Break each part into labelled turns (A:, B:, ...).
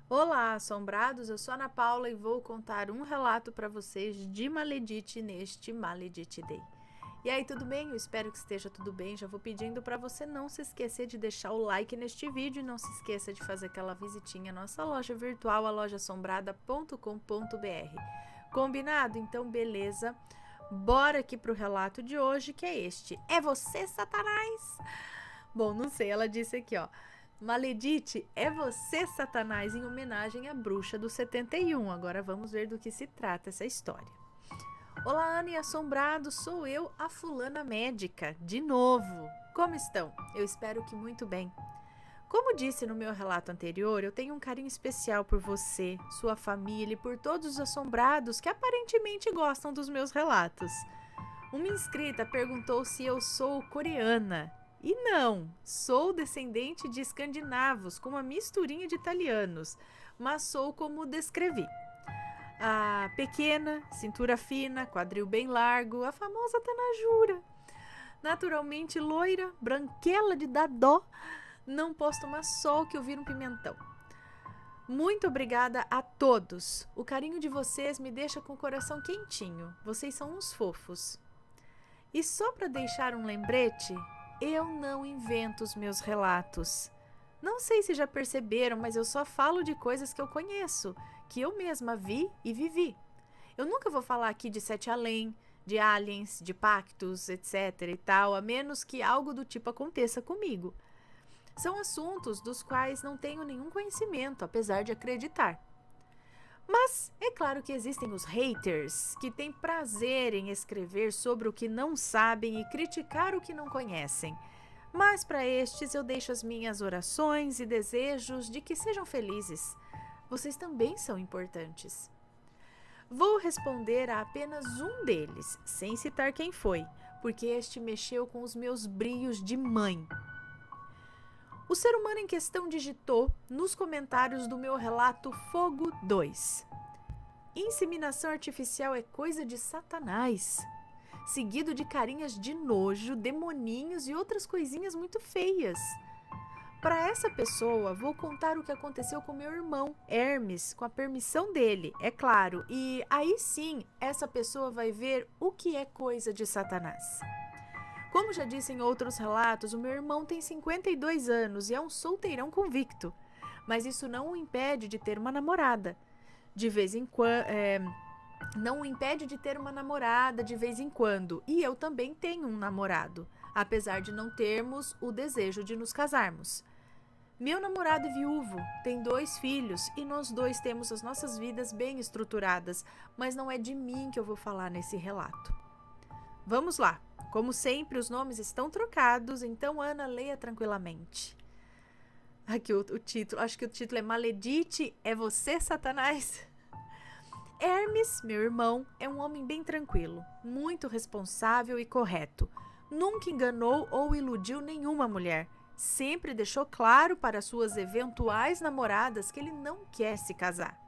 A: Olá, assombrados! Eu sou a Ana Paula e vou contar um relato para vocês de Maledite neste Maledite Day. E aí, tudo bem? Eu espero que esteja tudo bem. Já vou pedindo para você não se esquecer de deixar o like neste vídeo e não se esqueça de fazer aquela visitinha à nossa loja virtual, a lojassombrada.com.br. Combinado? Então, beleza. Bora aqui pro relato de hoje, que é este. É você, Satanás? Bom, não sei, ela disse aqui, ó. Maledite, é você, Satanás, em homenagem à bruxa do 71. Agora vamos ver do que se trata essa história. Olá, Ana e assombrado, sou eu, a fulana médica, de novo. Como estão? Eu espero que muito bem. Como disse no meu relato anterior, eu tenho um carinho especial por você, sua família e por todos os assombrados que aparentemente gostam dos meus relatos. Uma inscrita perguntou se eu sou coreana. E não, sou descendente de escandinavos com uma misturinha de italianos, mas sou como descrevi. A pequena, cintura fina, quadril bem largo, a famosa tanajura. Naturalmente loira, branquela de dar dó, não posso tomar sol que eu viro um pimentão. Muito obrigada a todos. O carinho de vocês me deixa com o coração quentinho. Vocês são uns fofos. E só para deixar um lembrete, eu não invento os meus relatos. Não sei se já perceberam, mas eu só falo de coisas que eu conheço, que eu mesma vi e vivi. Eu nunca vou falar aqui de Sete Além, de aliens, de pactos, etc e tal, a menos que algo do tipo aconteça comigo. São assuntos dos quais não tenho nenhum conhecimento, apesar de acreditar. Mas é claro que existem os haters, que têm prazer em escrever sobre o que não sabem e criticar o que não conhecem. Mas para estes eu deixo as minhas orações e desejos de que sejam felizes. Vocês também são importantes. Vou responder a apenas um deles, sem citar quem foi, porque este mexeu com os meus brios de mãe. O ser humano em questão digitou nos comentários do meu relato Fogo 2. Inseminação artificial é coisa de Satanás, seguido de carinhas de nojo, demoninhos e outras coisinhas muito feias. Para essa pessoa, vou contar o que aconteceu com meu irmão, Hermes, com a permissão dele, é claro, e aí sim essa pessoa vai ver o que é coisa de Satanás. Como já disse em outros relatos, o meu irmão tem 52 anos e é um solteirão convicto, mas isso não o impede de ter uma namorada. De vez em quando, não o impede de ter uma namorada de vez em quando, e eu também tenho um namorado, apesar de não termos o desejo de nos casarmos. Meu namorado é viúvo, tem 2 filhos e nós dois temos as nossas vidas bem estruturadas, mas não é de mim que eu vou falar nesse relato. Vamos lá. Como sempre, os nomes estão trocados, então Ana, leia tranquilamente. Aqui o título, acho que o título é Maledite, é você, Satanás? Hermes, meu irmão, é um homem bem tranquilo, muito responsável e correto. Nunca enganou ou iludiu nenhuma mulher. Sempre deixou claro para suas eventuais namoradas que ele não quer se casar.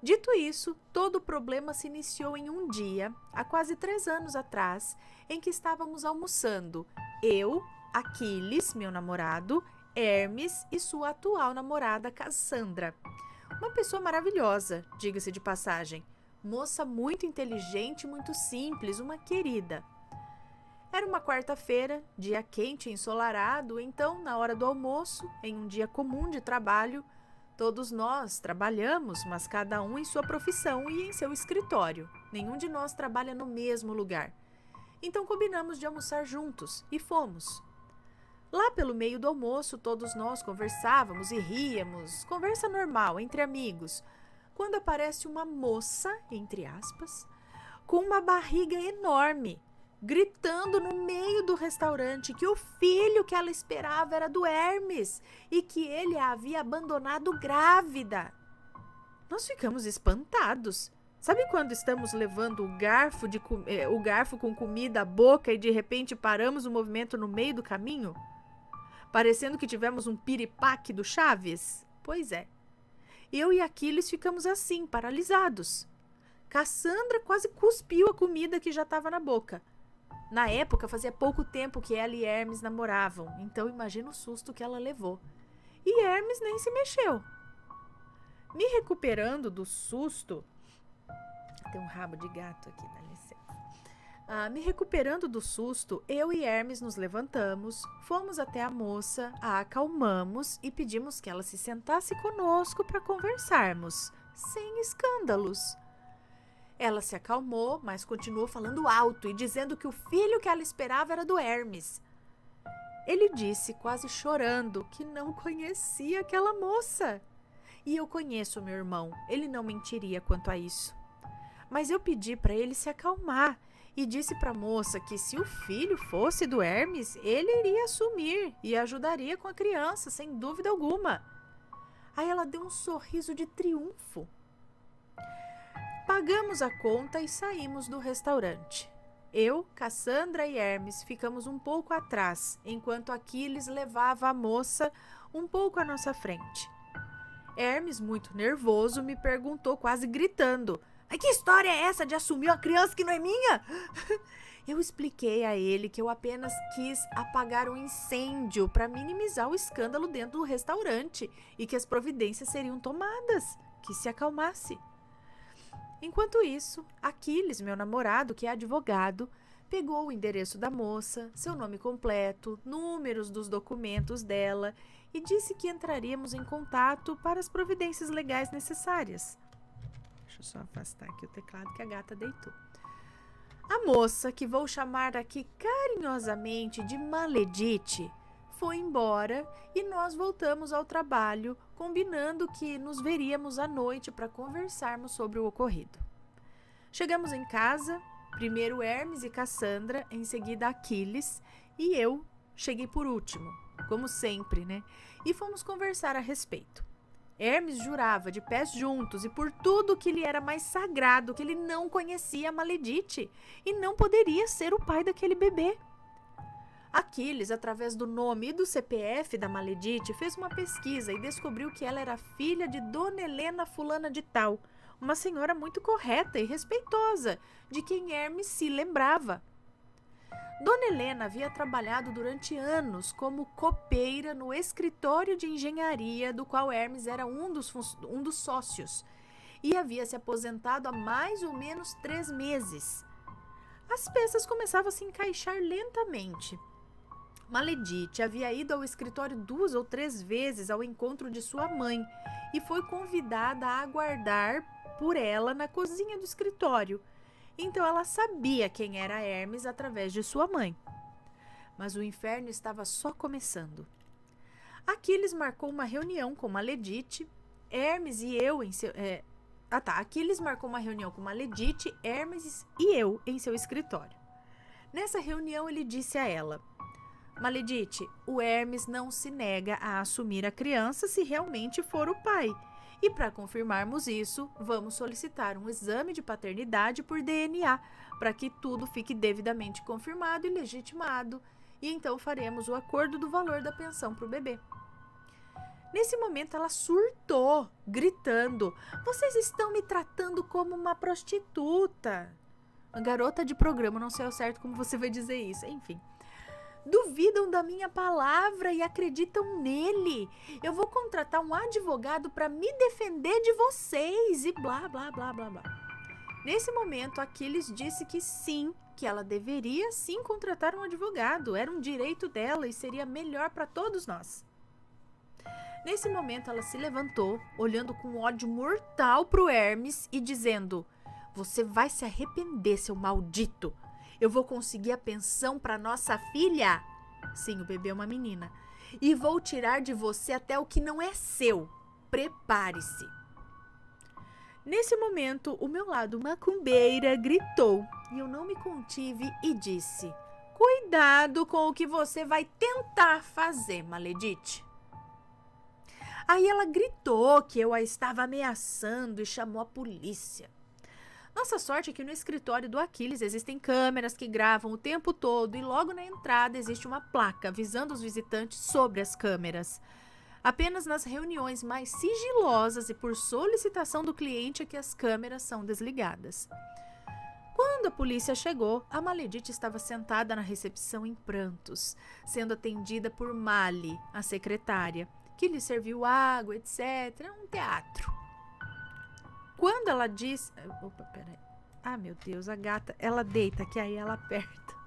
A: Dito isso, todo o problema se iniciou em um dia, há quase 3 anos atrás, em que estávamos almoçando. Eu, Aquiles, meu namorado, Hermes e sua atual namorada, Cassandra. Uma pessoa maravilhosa, diga-se de passagem. Moça muito inteligente, muito simples, uma querida. Era uma quarta-feira, dia quente e ensolarado, então, na hora do almoço, em um dia comum de trabalho, todos nós trabalhamos, mas cada um em sua profissão e em seu escritório. Nenhum de nós trabalha no mesmo lugar. Então combinamos de almoçar juntos e fomos. Lá pelo meio do almoço, todos nós conversávamos e ríamos, conversa normal, entre amigos, quando aparece uma moça, entre aspas, com uma barriga enorme, gritando no meio do restaurante que o filho que ela esperava era do Hermes e que ele a havia abandonado grávida. Nós ficamos espantados. Sabe quando estamos levando o garfo com comida à boca e de repente paramos o movimento no meio do caminho? Parecendo que tivemos um piripaque do Chaves? Pois é. Eu e Aquiles ficamos assim, paralisados. Cassandra quase cuspiu a comida que já estava na boca. Na época, fazia pouco tempo que ela e Hermes namoravam, então imagina o susto que ela levou. E Hermes nem se mexeu. Me recuperando do susto... Tem um rabo de gato aqui, dá licença. Me recuperando do susto, eu e Hermes nos levantamos, fomos até a moça, a acalmamos e pedimos que ela se sentasse conosco para conversarmos, sem escândalos. Ela se acalmou, mas continuou falando alto e dizendo que o filho que ela esperava era do Hermes. Ele disse, quase chorando, que não conhecia aquela moça. E eu conheço meu irmão, ele não mentiria quanto a isso. Mas eu pedi para ele se acalmar e disse para a moça que se o filho fosse do Hermes, ele iria assumir e ajudaria com a criança, sem dúvida alguma. Aí ela deu um sorriso de triunfo. Pagamos a conta e saímos do restaurante. Eu, Cassandra e Hermes ficamos um pouco atrás, enquanto Aquiles levava a moça um pouco à nossa frente. Hermes, muito nervoso, me perguntou, quase gritando: "Que história é essa de assumir uma criança que não é minha?" Eu expliquei a ele que eu apenas quis apagar um incêndio para minimizar o escândalo dentro do restaurante e que as providências seriam tomadas, que se acalmasse. Enquanto isso, Aquiles, meu namorado, que é advogado, pegou o endereço da moça, seu nome completo, números dos documentos dela e disse que entraríamos em contato para as providências legais necessárias. Deixa eu só afastar aqui o teclado que a gata deitou. A moça, que vou chamar aqui carinhosamente de Maledite, foi embora e nós voltamos ao trabalho, combinando que nos veríamos à noite para conversarmos sobre o ocorrido. Chegamos em casa, primeiro Hermes e Cassandra, em seguida Aquiles, e eu cheguei por último, como sempre, né? E fomos conversar a respeito. Hermes jurava de pés juntos e por tudo que lhe era mais sagrado que ele não conhecia a Maledite e não poderia ser o pai daquele bebê. Aquiles, através do nome e do CPF da Maledite, fez uma pesquisa e descobriu que ela era filha de Dona Helena fulana de tal, uma senhora muito correta e respeitosa, de quem Hermes se lembrava. Dona Helena havia trabalhado durante anos como copeira no escritório de engenharia do qual Hermes era um dos sócios e havia se aposentado há mais ou menos 3 meses. As peças começavam a se encaixar lentamente. Maledite havia ido ao escritório 2 ou 3 vezes ao encontro de sua mãe e foi convidada a aguardar por ela na cozinha do escritório. Então ela sabia quem era Hermes através de sua mãe. Mas o inferno estava só começando. Aquiles marcou uma reunião com Maledite, Hermes e eu em seu... Aquiles marcou uma reunião com Maledite, Hermes e eu em seu escritório. Nessa reunião ele disse a ela: "Maledite, o Hermes não se nega a assumir a criança se realmente for o pai. E para confirmarmos isso, vamos solicitar um exame de paternidade por DNA, para que tudo fique devidamente confirmado e legitimado, e então faremos o acordo do valor da pensão para o bebê." Nesse momento ela surtou, gritando: "Vocês estão me tratando como uma prostituta." Uma garota de programa, não sei ao certo como você vai dizer isso, enfim. "Duvidam da minha palavra e acreditam nele. Eu vou contratar um advogado para me defender de vocês e blá, blá, blá, blá, blá." Nesse momento, Aquiles disse que sim, que ela deveria sim contratar um advogado. Era um direito dela e seria melhor para todos nós. Nesse momento, ela se levantou, olhando com ódio mortal para o Hermes e dizendo: "Você vai se arrepender, seu maldito. Eu vou conseguir a pensão para nossa filha." Sim, o bebê é uma menina. "E vou tirar de você até o que não é seu. Prepare-se." Nesse momento, o meu lado macumbeira gritou e eu não me contive e disse: "Cuidado com o que você vai tentar fazer, Maledite." Aí ela gritou que eu a estava ameaçando e chamou a polícia. Nossa sorte é que no escritório do Aquiles existem câmeras que gravam o tempo todo e logo na entrada existe uma placa avisando os visitantes sobre as câmeras. Apenas nas reuniões mais sigilosas e por solicitação do cliente é que as câmeras são desligadas. Quando a polícia chegou, a Maledite estava sentada na recepção em prantos, sendo atendida por Mali, a secretária, que lhe serviu água, etc. Um teatro. Quando ela disse... Opa, peraí. Ah, meu Deus, a gata, ela deita, que aí ela aperta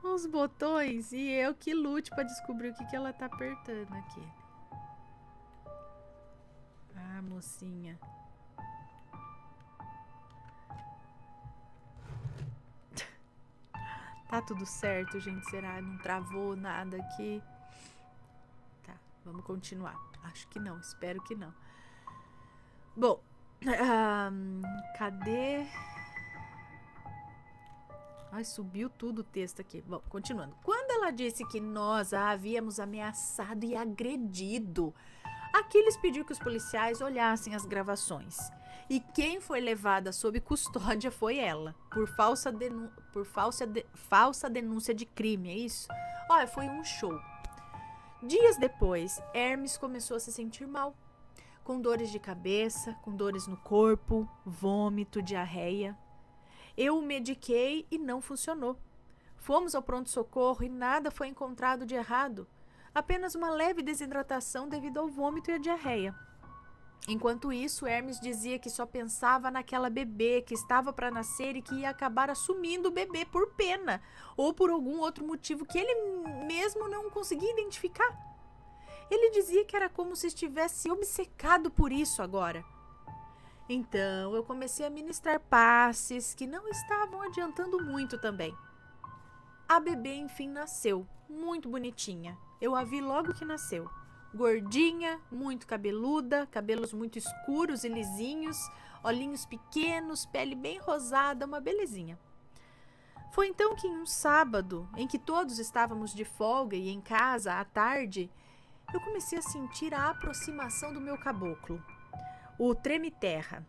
A: os botões e eu que lute pra descobrir o que ela tá apertando aqui. Ah, mocinha. Tá tudo certo, gente? Será? Não travou nada aqui? Tá, vamos continuar. Acho que não, espero que não. Bom, cadê? Ai, subiu tudo o texto aqui. Bom, continuando. Quando ela disse que nós a havíamos ameaçado e agredido, Aquiles pediu que os policiais olhassem as gravações. E quem foi levada sob custódia foi ela, por falsa denúncia de crime, é isso? Olha, foi um show. Dias depois, Hermes começou a se sentir mal, com dores de cabeça, com dores no corpo, vômito, diarreia. Eu o mediquei e não funcionou. Fomos ao pronto-socorro e nada foi encontrado de errado. Apenas uma leve desidratação devido ao vômito e à diarreia. Enquanto isso, Hermes dizia que só pensava naquela bebê que estava para nascer e que ia acabar assumindo o bebê por pena ou por algum outro motivo que ele mesmo não conseguia identificar. Ele dizia que era como se estivesse obcecado por isso agora. Então, eu comecei a ministrar passes que não estavam adiantando muito também. A bebê, enfim, nasceu, muito bonitinha. Eu a vi logo que nasceu. Gordinha, muito cabeluda, cabelos muito escuros e lisinhos, olhinhos pequenos, pele bem rosada, uma belezinha. Foi então que em um sábado, em que todos estávamos de folga e em casa à tarde, eu comecei a sentir a aproximação do meu caboclo, o treme-terra.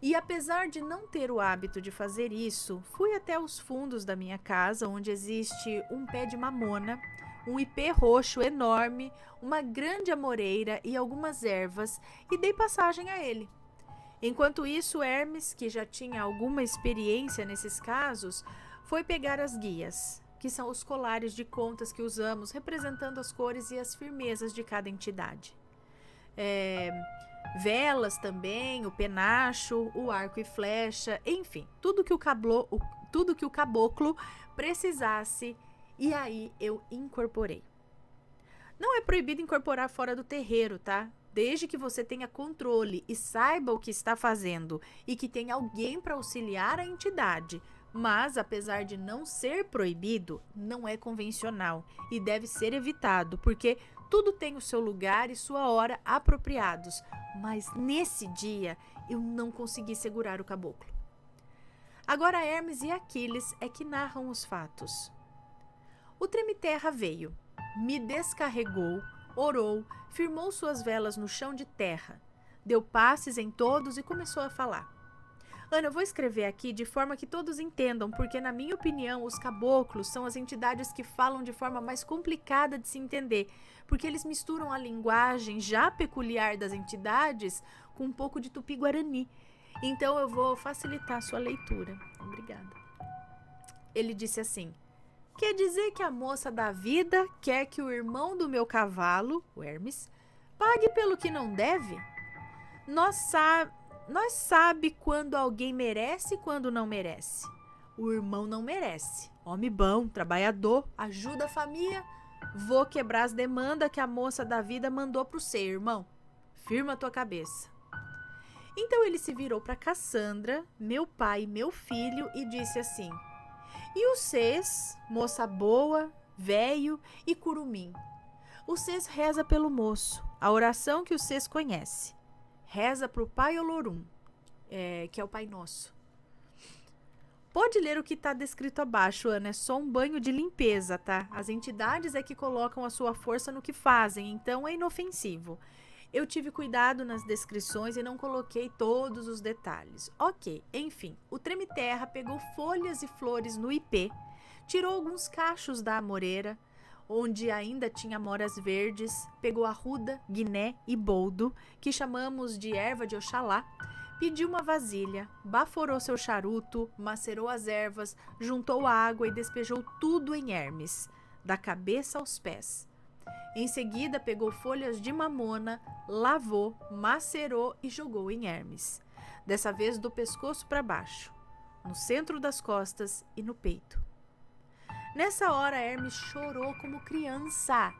A: E apesar de não ter o hábito de fazer isso, fui até os fundos da minha casa, onde existe um pé de mamona, um ipê roxo enorme, uma grande amoreira e algumas ervas, e dei passagem a ele. Enquanto isso, Hermes, que já tinha alguma experiência nesses casos, foi pegar as guias, que são os colares de contas que usamos, representando as cores e as firmezas de cada entidade. Velas também, o penacho, o arco e flecha, enfim, tudo que o caboclo precisasse, e aí eu incorporei. Não é proibido incorporar fora do terreiro, tá? Desde que você tenha controle e saiba o que está fazendo e que tenha alguém para auxiliar a entidade. Mas, apesar de não ser proibido, não é convencional e deve ser evitado, porque tudo tem o seu lugar e sua hora apropriados. Mas nesse dia, eu não consegui segurar o caboclo. Agora Hermes e Aquiles é que narram os fatos. O treme-terra veio, me descarregou, orou, firmou suas velas no chão de terra, deu passes em todos e começou a falar. Ana, eu vou escrever aqui de forma que todos entendam, porque na minha opinião os caboclos são as entidades que falam de forma mais complicada de se entender, porque eles misturam a linguagem já peculiar das entidades com um pouco de tupi-guarani. Então eu vou facilitar a sua leitura. Obrigada. Ele disse assim: quer dizer que a moça da vida quer que o irmão do meu cavalo, o Hermes, pague pelo que não deve? Nós sabe quando alguém merece e quando não merece. O irmão não merece. Homem bom, trabalhador, ajuda a família. Vou quebrar as demandas que a moça da vida mandou pro seu irmão. Firma a tua cabeça. Então ele se virou para Cassandra, meu pai e meu filho, e disse assim: e o Cês, moça boa, velho e curumim? O Cês reza pelo moço, a oração que o Cês conhece. Reza pro Pai Olorum, que é o Pai Nosso. Pode ler o que está descrito abaixo, Ana, é só um banho de limpeza, tá? As entidades é que colocam a sua força no que fazem, então é inofensivo. Eu tive cuidado nas descrições e não coloquei todos os detalhes. Ok, enfim, o treme-terra pegou folhas e flores no ipê, tirou alguns cachos da amoreira, onde ainda tinha amoras verdes, pegou arruda, guiné e boldo, que chamamos de erva de Oxalá, pediu uma vasilha, baforou seu charuto, macerou as ervas, juntou a água e despejou tudo em Hermes, da cabeça aos pés. Em seguida, pegou folhas de mamona, lavou, macerou e jogou em Hermes. dessa vez do pescoço para baixo, no centro das costas e no peito. Nessa hora, Hermes chorou como criança.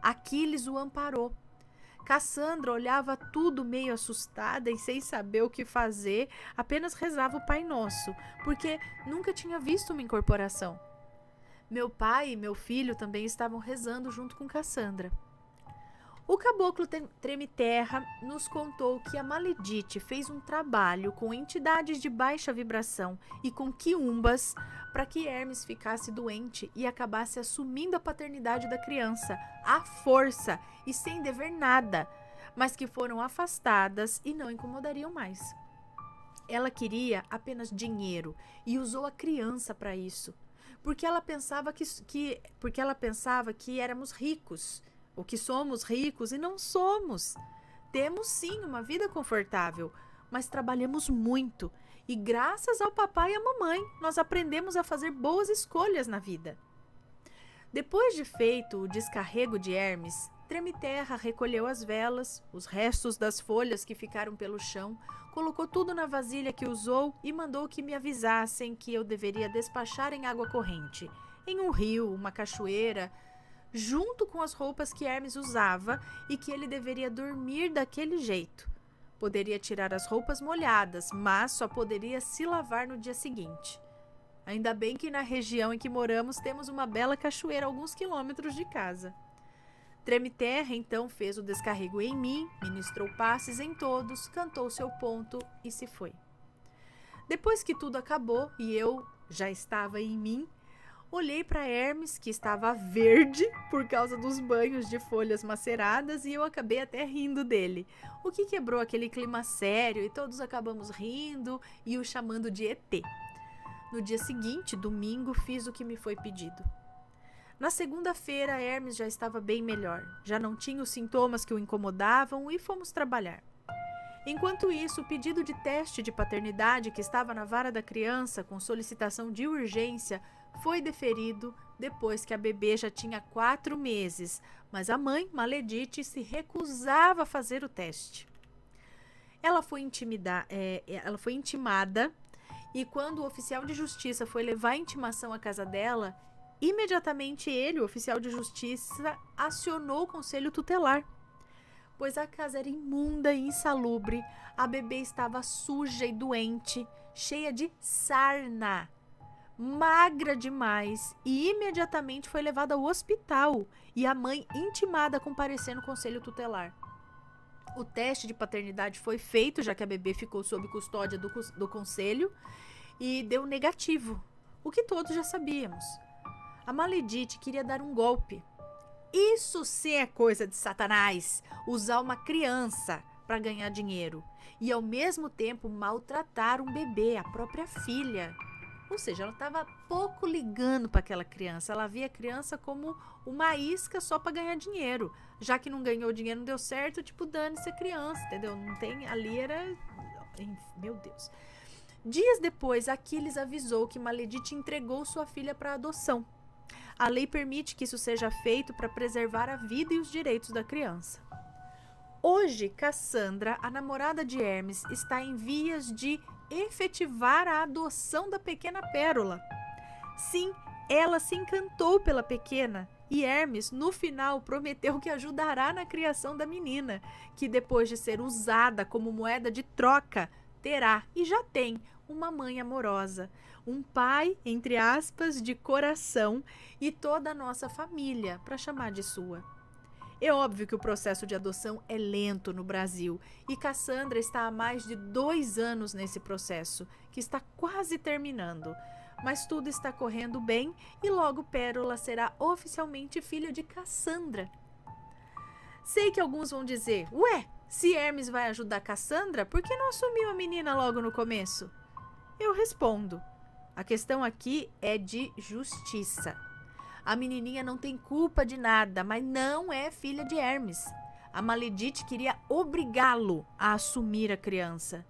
A: Aquiles o amparou. Cassandra olhava tudo meio assustada e sem saber o que fazer, apenas rezava o Pai Nosso, porque nunca tinha visto uma incorporação. Meu pai e meu filho também estavam rezando junto com Cassandra. O caboclo Treme-Terra nos contou que a Maledite fez um trabalho com entidades de baixa vibração e com quiumbas para que Hermes ficasse doente e acabasse assumindo a paternidade da criança, à força e sem dever nada, mas que foram afastadas e não incomodariam mais. Ela queria apenas dinheiro e usou a criança para isso, porque ela pensava que éramos ricos. O que somos ricos e não somos. Temos sim uma vida confortável, mas trabalhamos muito e graças ao papai e à mamãe nós aprendemos a fazer boas escolhas na vida. Depois de feito o descarrego de Hermes, Treme-Terra recolheu as velas, os restos das folhas que ficaram pelo chão, colocou tudo na vasilha que usou e mandou que me avisassem que eu deveria despachar em água corrente, em um rio, uma cachoeira, junto com as roupas que Hermes usava e que ele deveria dormir daquele jeito. Poderia tirar as roupas molhadas, mas só poderia se lavar no dia seguinte. Ainda bem que na região em que moramos temos uma bela cachoeira a alguns quilômetros de casa. Treme-Terra então fez o descarrego em mim, ministrou passes em todos, cantou seu ponto e se foi. Depois que tudo acabou e eu já estava em mim, olhei para Hermes, que estava verde por causa dos banhos de folhas maceradas, e eu acabei até rindo dele, o que quebrou aquele clima sério e todos acabamos rindo e o chamando de ET. No dia seguinte, domingo, fiz o que me foi pedido. Na segunda-feira, Hermes já estava bem melhor, já não tinha os sintomas que o incomodavam e fomos trabalhar. Enquanto isso, o pedido de teste de paternidade que estava na vara da criança com solicitação de urgência foi deferido depois que a bebê já tinha 4 meses, mas a mãe, Maledite, se recusava a fazer o teste. Ela foi intimada e quando o oficial de justiça foi levar a intimação à casa dela, imediatamente ele, o oficial de justiça, acionou o conselho tutelar. Pois a casa era imunda e insalubre, a bebê estava suja e doente, cheia de sarna, magra demais, e imediatamente foi levada ao hospital e a mãe intimada a comparecer no conselho tutelar. O teste de paternidade foi feito, já que a bebê ficou sob custódia do conselho, e deu negativo, o que todos já sabíamos. A Maledite queria dar um golpe. Isso sim é coisa de Satanás, usar uma criança para ganhar dinheiro e ao mesmo tempo maltratar um bebê, a própria filha. Ou seja, ela estava pouco ligando para aquela criança, ela via a criança como uma isca só para ganhar dinheiro. Já que não ganhou dinheiro, não deu certo, tipo, dane-se a criança, entendeu? Não tem, ali era... Meu Deus. Dias depois, Aquiles avisou que Maledite entregou sua filha para adoção. A lei permite que isso seja feito para preservar a vida e os direitos da criança. Hoje, Cassandra, a namorada de Hermes, está em vias de efetivar a adoção da pequena Pérola. Sim, ela se encantou pela pequena e Hermes, no final, prometeu que ajudará na criação da menina, que depois de ser usada como moeda de troca, terá e já tem uma mãe amorosa, um pai, entre aspas, de coração e toda a nossa família para chamar de sua. É óbvio que o processo de adoção é lento no Brasil e Cassandra está há mais de 2 anos nesse processo, que está quase terminando. Mas tudo está correndo bem e logo Pérola será oficialmente filha de Cassandra. Sei que alguns vão dizer, ué, se Hermes vai ajudar Cassandra, por que não assumiu a menina logo no começo? Eu respondo, a questão aqui é de justiça. A menininha não tem culpa de nada, mas não é filha de Hermes. A Maledite queria obrigá-lo a assumir a criança.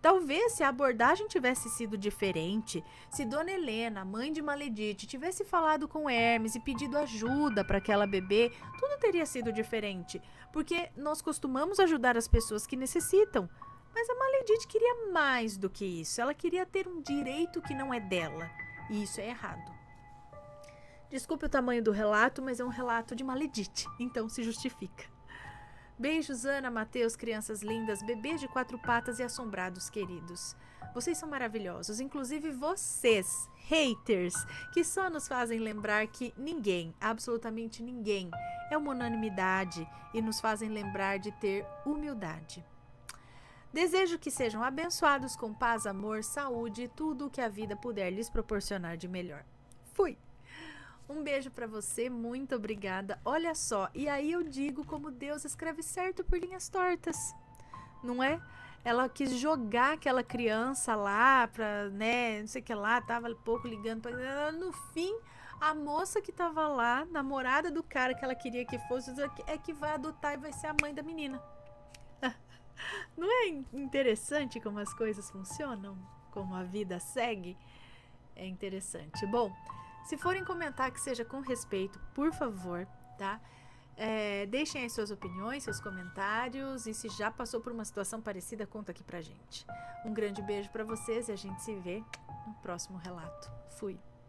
A: Talvez se a abordagem tivesse sido diferente, se Dona Helena, mãe de Maledite, tivesse falado com Hermes e pedido ajuda para aquela bebê, tudo teria sido diferente, porque nós costumamos ajudar as pessoas que necessitam. Mas a Maledite queria mais do que isso. Ela queria ter um direito que não é dela. E isso é errado. Desculpe o tamanho do relato, mas é um relato de Maledite, então se justifica. Beijos, Ana, Matheus, crianças lindas, bebês de 4 patas e assombrados queridos. Vocês são maravilhosos, inclusive vocês, haters, que só nos fazem lembrar que ninguém, absolutamente ninguém, é uma unanimidade e nos fazem lembrar de ter humildade. Desejo que sejam abençoados com paz, amor, saúde e tudo o que a vida puder lhes proporcionar de melhor. Fui! Um beijo pra você, muito obrigada. Olha só, e aí eu digo como Deus escreve certo por linhas tortas, não é? Ela quis jogar aquela criança lá pra, né, não sei o que lá, tava pouco ligando pra ela. No fim, a moça que tava lá, namorada do cara que ela queria que fosse, é que vai adotar e vai ser a mãe da menina. Não é interessante como as coisas funcionam? Como a vida segue? É interessante. Bom, se forem comentar, que seja com respeito, por favor, tá? Deixem aí suas opiniões, seus comentários, e se já passou por uma situação parecida, conta aqui pra gente. Um grande beijo pra vocês e a gente se vê no próximo relato. Fui!